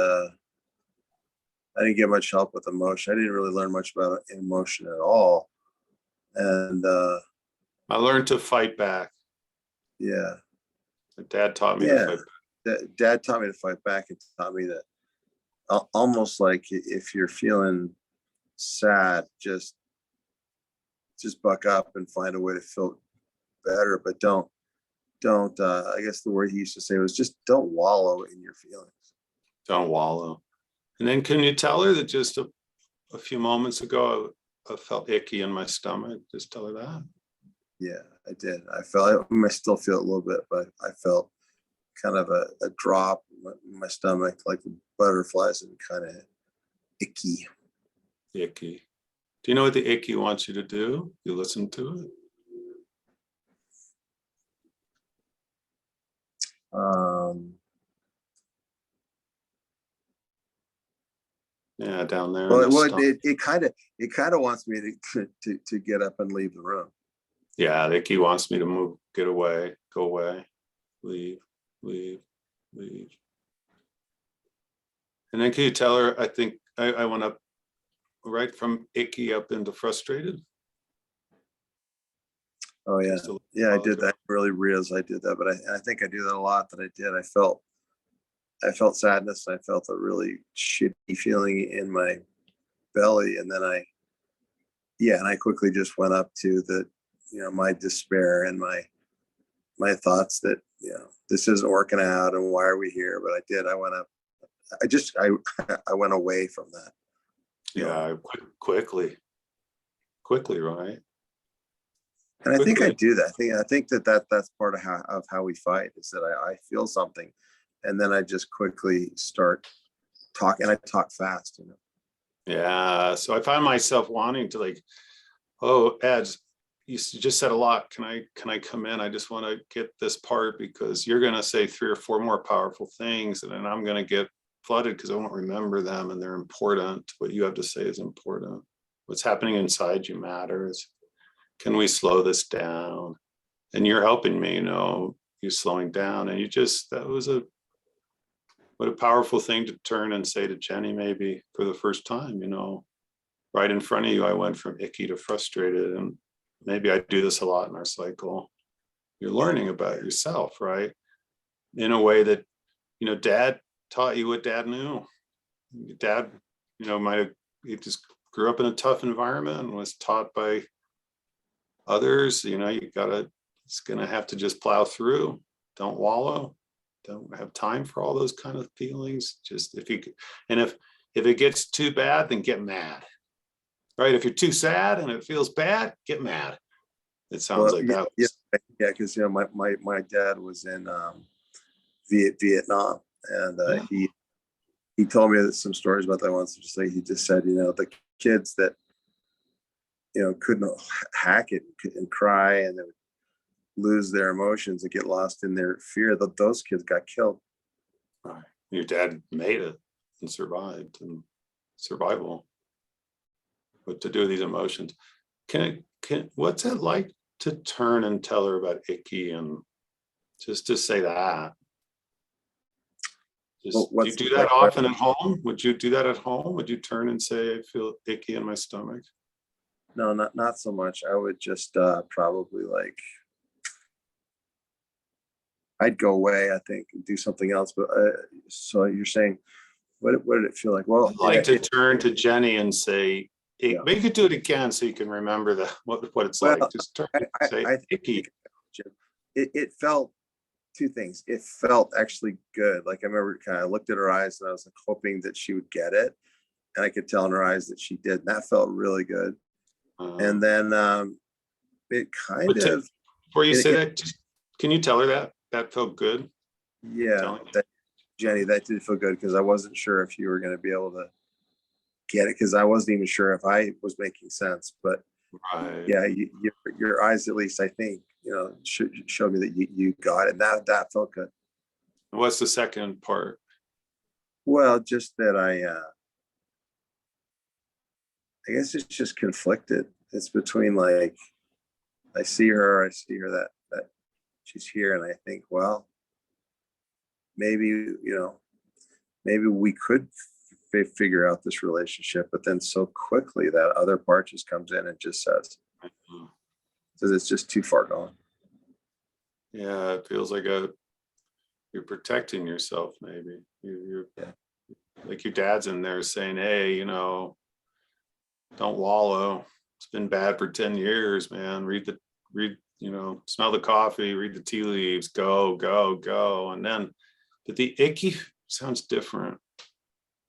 I didn't get much help with emotion. I didn't really learn much about emotion at all. And I learned to fight back. Yeah. My dad taught me to fight back. Dad taught me to fight back, and taught me that almost like if you're feeling sad, just buck up and find a way to feel better, but don't I guess the word he used to say was just don't wallow in your feelings. Don't wallow. And then can you tell her that just a few moments ago, I felt icky in my stomach? Just tell her that. Yeah, I did. I still feel it a little bit, but I felt kind of a drop in my stomach, like the butterflies, and kind of icky. Icky. Do you know what the icky wants you to do? You listen to it. Yeah, down there in the Well, stomach. it kind of wants me to get up and leave the room. Yeah, the icky wants me to move, get away, go away, leave, leave, leave. And then can you tell her, I think I went up right from icky up into frustrated. Oh yeah, yeah, I did that. I really realized I did that, but I think I do that a lot. That I did. I felt sadness. I felt a really shitty feeling in my belly, and then and I quickly just went up to my despair and my thoughts that this isn't working out, and why are we here? But I did. I went up. I went away from that. Yeah, quickly, right? And I think I do that. I think that's part of how we fight, is that I feel something, and then I just quickly start talking. And I talk fast, Yeah. So I find myself wanting to, like, oh, Ed, you just said a lot. Can I come in? I just want to get this part, because you're going to say 3 or 4 more powerful things, and then I'm going to get flooded because I won't remember them, and they're important. What you have to say is important. What's happening inside you matters. Can we slow this down? And you're helping me, you're slowing down. And what a powerful thing to turn and say to Jenny, maybe for the first time, right in front of you. I went from icky to frustrated. And maybe I do this a lot in our cycle. You're learning about yourself, right? In a way that, Dad taught you what Dad knew. Dad, he just grew up in a tough environment and was taught by others. It's gonna have to just plow through. Don't wallow. Don't have time for all those kind of feelings. Just if it gets too bad, then get mad. Right? If you're too sad and it feels bad, get mad. It sounds like that. Yeah, because my dad was in Vietnam, and he told me some stories about that once. He just said, the kids that couldn't hack it and cry, and they would lose their emotions and get lost in their fear, that those kids got killed. Right. Your dad made it and survived, and survival. What to do with these emotions? What's it like to turn and tell her about icky, and just to say that? Do you do that often at home? Would you do that at home? Would you turn and say, I feel icky in my stomach? No, not so much. I would just probably I'd go away, I think, and do something else. But so you're saying, what did it feel like? Well, I'd like to turn to Jenny and say, but you could do it again so you can remember what it's like. Just turn and say icky. It felt 2 things. It felt actually good. Like, I remember kind of looked at her eyes, and I was hoping that she would get it, and I could tell in her eyes that she did. And that felt really good. And then it kind of. Before you say that, can you tell her that felt good? Yeah, Jenny, that did feel good, because I wasn't sure if you were going to be able to get it, because I wasn't even sure if I was making sense. But right. Yeah, your eyes, at least I think, showed me that you got it. That felt good. What's the second part? Well, just that I guess it's just conflicted. It's between, like, I see her that she's here, and I think, well, maybe we could figure out this relationship, but then so quickly that other part just comes in and just says it's just too far gone. Yeah, it feels like you're protecting yourself. Maybe you're like your dad's in there saying, hey, don't wallow. It's been bad for 10 years, man. Smell the coffee, read the tea leaves, go. And then, but the icky sounds different.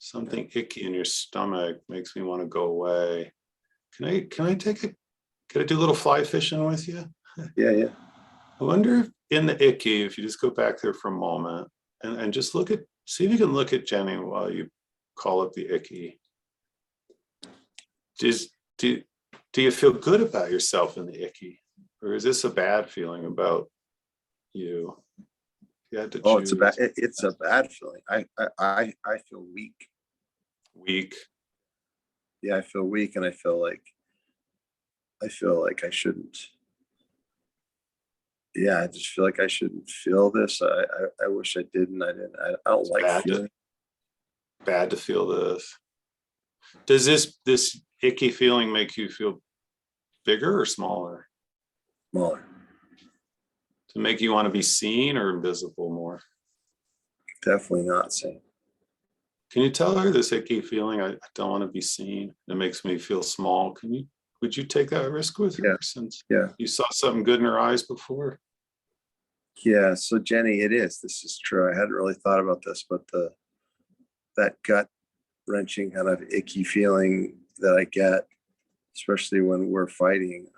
something icky in your stomach makes me want to go away. Can I do a little fly fishing with you? Yeah, yeah. I wonder if in the icky, if you just go back there for a moment and just see if you can look at Jenny while you call up the icky. Do, do you feel good about yourself in the icky? Or is this a bad feeling about you? You had to Oh, choose. it's a bad feeling. I feel weak. Weak. Yeah, I feel weak, and I feel like I shouldn't. Yeah, I just feel like I shouldn't feel this. I wish I didn't. I don't It's like feeling. bad to feel this. Does this icky feeling make you feel bigger or smaller? Smaller. To make you want to be seen or invisible more? Definitely not sane. Can you tell her this icky feeling? I don't want to be seen. It makes me feel small. Would you take that risk with her, Yeah. since Yeah. you saw something good in her eyes before? Yeah. So Jenny, this is true. I hadn't really thought about this, but that gut wrenching kind of icky feeling that I get, especially when we're fighting,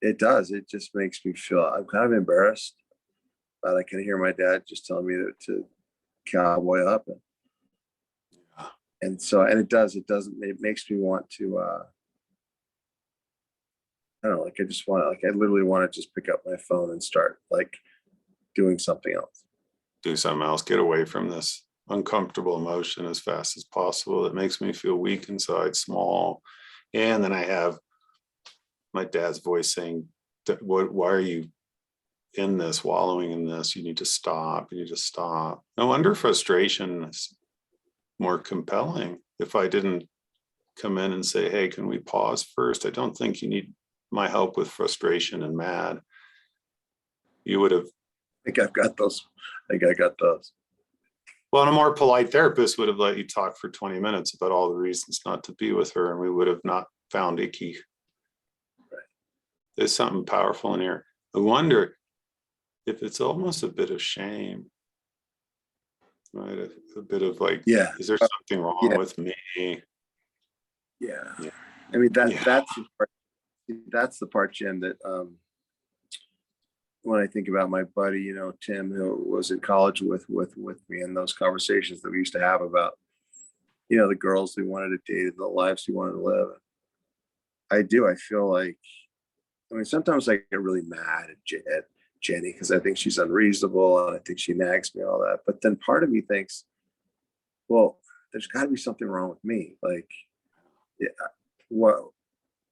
it just makes me feel, I'm kind of embarrassed, but I can hear my dad just telling me to cowboy up, and so, and it makes me want to, I don't know, like I literally want to just pick up my phone and start like doing something else. Do something else. Get away from this uncomfortable emotion as fast as possible. It makes me feel weak inside, small. And then I have my dad's voice saying, why are you in this, wallowing in this? You need to stop. You need to stop. No wonder frustration is more compelling. If I didn't come in and say, hey, can we pause first? I don't think you need my help with frustration and mad. You would have. I think I've got those. I think I got those. Well, and a more polite therapist would have let you talk for 20 minutes about all the reasons not to be with her, and we would have not found icky. Right. There's something powerful in here. I wonder if it's almost a bit of shame, right? A bit of like, yeah, is there something wrong with me? Yeah. Yeah. I mean, that's the part, Jim, that when I think about my buddy, Tim, who was in college with me, and those conversations that we used to have about, the girls we wanted to date and the lives we wanted to live. I feel like, I mean, sometimes I get really mad at Jenny because I think she's unreasonable and I think she nags me, all that. But then part of me thinks, well, there's got to be something wrong with me. Like, yeah, what?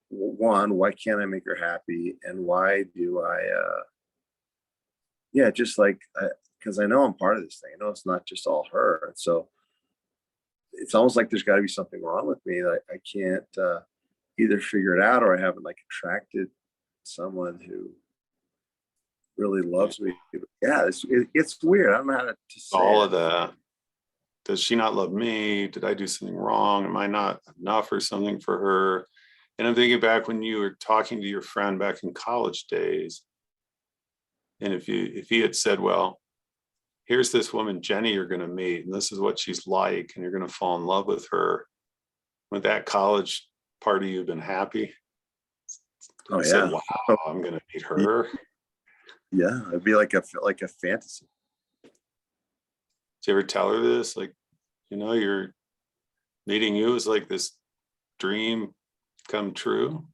One, why can't I make her happy, and why do I? Yeah, just like, because I know I'm part of this thing. I know it's not just all her, and so it's almost like there's got to be something wrong with me. Like I can't either figure it out, or I haven't like attracted someone who really loves me. Yeah, it's weird. I don't know how to say All it. of that. Does she not love me? Did I do something wrong? Am I not enough or something for her? And I'm thinking back when you were talking to your friend back in college days. And if he had said, well, here's this woman, Jenny, you're going to meet, and this is what she's like, and you're going to fall in love with her. With that college party, you've been happy. Oh, you yeah. said, wow, I'm going to meet her. Yeah, it'd be like a fantasy. Did you ever tell her this? Like, you're meeting you is like this dream come true.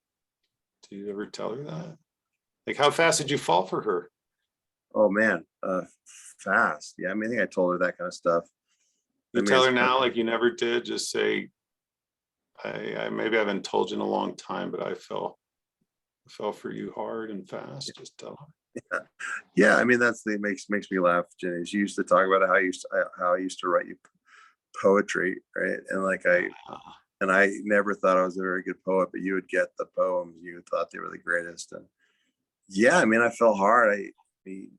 Do you ever tell her that? Like, how fast did you fall for her? Oh man, fast. Yeah, I mean, I think I told her that kind of stuff. You tell her now, like you never did. Just say, I maybe I haven't told you in a long time, but I fell for you hard and fast. Just tell her. Yeah, I mean, that's the makes me laugh, Jenny. She used to talk about how I used to write you poetry, right? And like I never thought I was a very good poet, but you would get the poems, you thought they were the greatest. And yeah, I mean, I fell hard. I mean,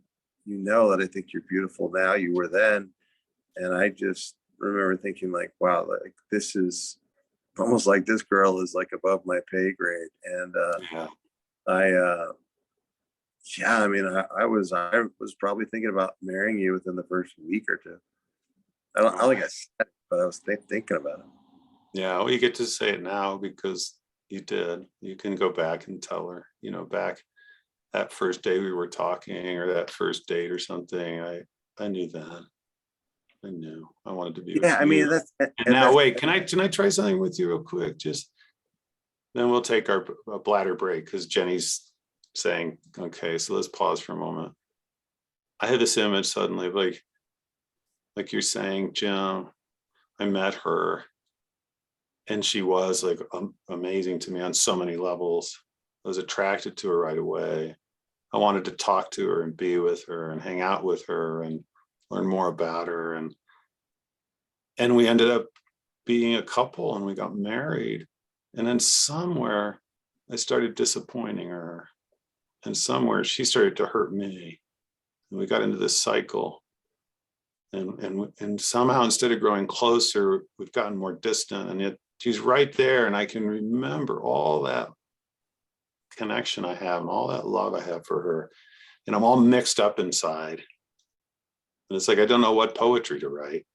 that I think you're beautiful now. You were then, and I just remember thinking like, wow, like this is almost like this girl is like above my pay grade. And Yeah. I mean, I was probably thinking about marrying you within the first week or two. don't think I said it, but I was thinking about it. Yeah, well, you get to say it now because you did. You can go back and tell her, back that first day we were talking, or that first date or something. I knew that. I knew I wanted to be Yeah, with I you. mean And now, wait, can I try something with you real quick? Just then we'll take our bladder break because Jenny's saying, okay, so let's pause for a moment. I had this image suddenly, like you're saying, Jim, I met her and she was like amazing to me on so many levels. I was attracted to her right away. I wanted to talk to her and be with her and hang out with her and learn more about her. And we ended up being a couple and we got married. And then somewhere I started disappointing her. And somewhere she started to hurt me. And we got into this cycle. And somehow instead of growing closer, we've gotten more distant. And yet she's right there. And I can remember all that connection I have and all that love I have for her. And I'm all mixed up inside. And it's like I don't know what poetry to write.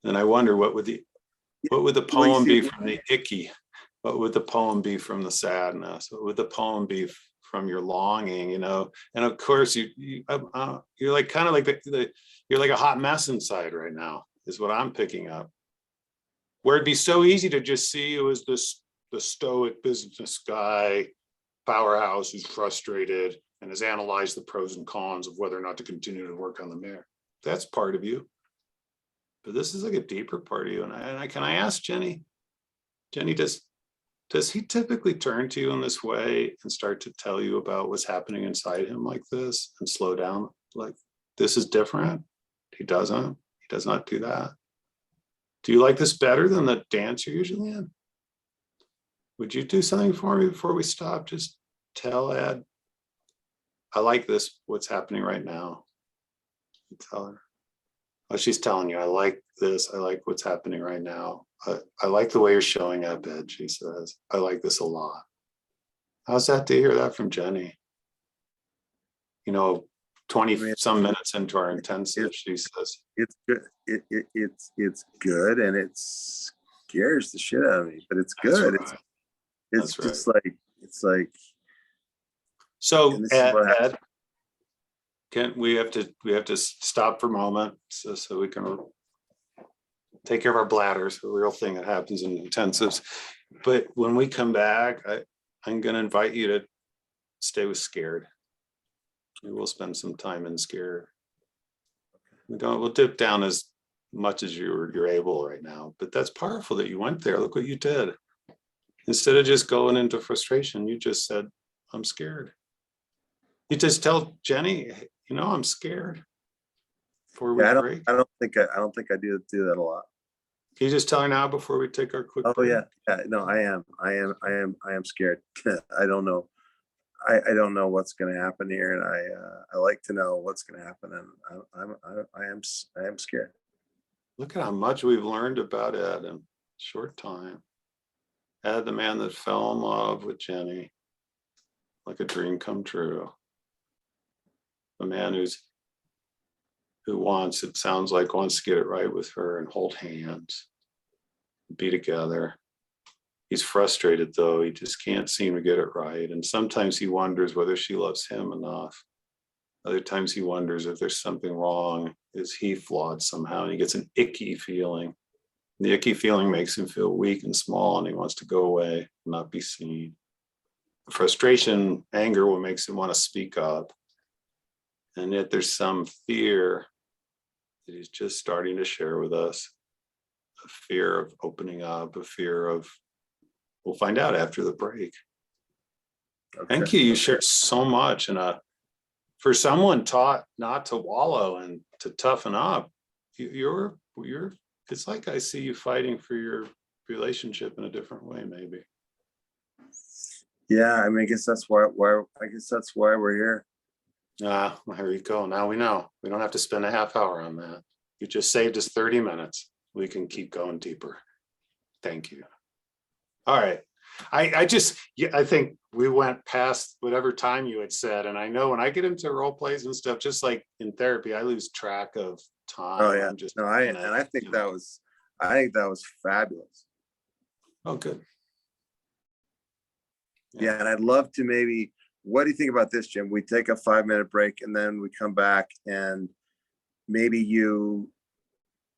And I wonder what would the poem be from the icky? What would the poem be from the sadness? What would the poem be from your longing? And of course you're like kind of like you're like a hot mess inside right now, is what I'm picking up. Where it'd be so easy to just see you as the stoic business guy, powerhouse who's frustrated and has analyzed the pros and cons of whether or not to continue to work on the marriage. That's part of you. But this is like a deeper part of you. And can I ask Jenny, does he typically turn to you in this way and start to tell you about what's happening inside him like this and slow down? Like, this is different? He does not do that. Do you like this better than the dance you're usually in? Would you do something for me before we stop? Just tell Ed, I like this, what's happening right now. You tell her. Oh, she's telling you, I like this. I like what's happening right now. I like the way you're showing up, Ed, she says. I like this a lot. How's that to hear that from Jenny? 20 some minutes into our intensive, she says. It's good. It's good, and it scares the shit out of me, but it's good. Right. It's just right. Like so Ed, we have to stop for a moment so we can take care of our bladders, a real thing that happens in intensives. But when we come back, I'm going to invite you to stay with scared. We'll spend some time in scared. We'll dip down as much as you're able right now, but that's powerful that you went there. Look what you did. Instead of just going into frustration, you just said, I'm scared. You just tell Jenny, I'm scared. Before we break. I don't think I do that a lot. Can you just tell her now before we take our quick break? Yeah. No, I am scared. I don't know. I don't know what's going to happen here, and I like to know what's going to happen, and I am scared. Look at how much we've learned about Ed in a short time. Ed, the man that fell in love with Jenny, like a dream come true. A man who wants to get it right with her and hold hands, be together. He's frustrated though. He just can't seem to get it right. And sometimes he wonders whether she loves him enough. Other times he wonders if there's something wrong. Is he flawed somehow? And he gets an icky feeling. And the icky feeling makes him feel weak and small, and he wants to go away, not be seen. Frustration, anger, what makes him want to speak up. And yet there's some fear that he's just starting to share with us. A fear of opening up, a fear of, we'll find out after the break. Okay. Thank you. You shared so much. And for someone taught not to wallow and to toughen up, you're it's like I see you fighting for your relationship in a different way, maybe. Yeah, I mean, I guess that's why we're here. Here you go. Now we know. We don't have to spend a half hour on that. You just saved us 30 minutes. We can keep going deeper. Thank you. All right. I think we went past whatever time you had said. And I know when I get into role plays and stuff, just like in therapy, I lose track of time. Oh yeah. I'm just No, gonna, and I think you that know, was, I think that was fabulous. oh, good. Yeah, and I'd love to maybe, what do you think about this, Jim? We take a 5-minute break and then we come back and maybe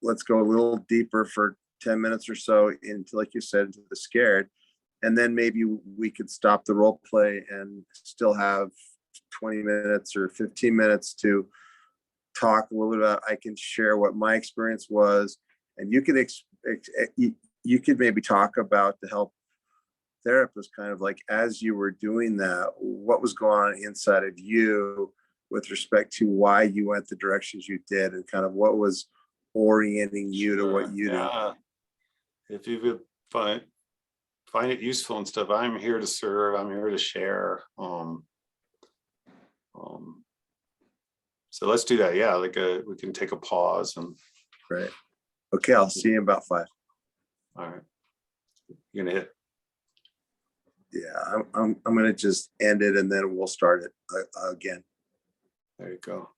let's go a little deeper for 10 minutes or so into, like you said, into the scared. And then maybe we could stop the role play and still have 20 minutes or 15 minutes to talk a little bit about, I can share what my experience was, and you could you could maybe talk about the help therapist, kind of like as you were doing that, what was going on inside of you with respect to why you went the directions you did, and kind of what was orienting you to what Sure, you do. yeah. If you would find it useful and stuff, I'm here to serve. I'm here to share. So let's do that. Yeah, like we can take a pause and. Right. Okay, I'll see you in about 5. All right. You're gonna hit. Yeah, I'm gonna just end it and then we'll start it again. There you go.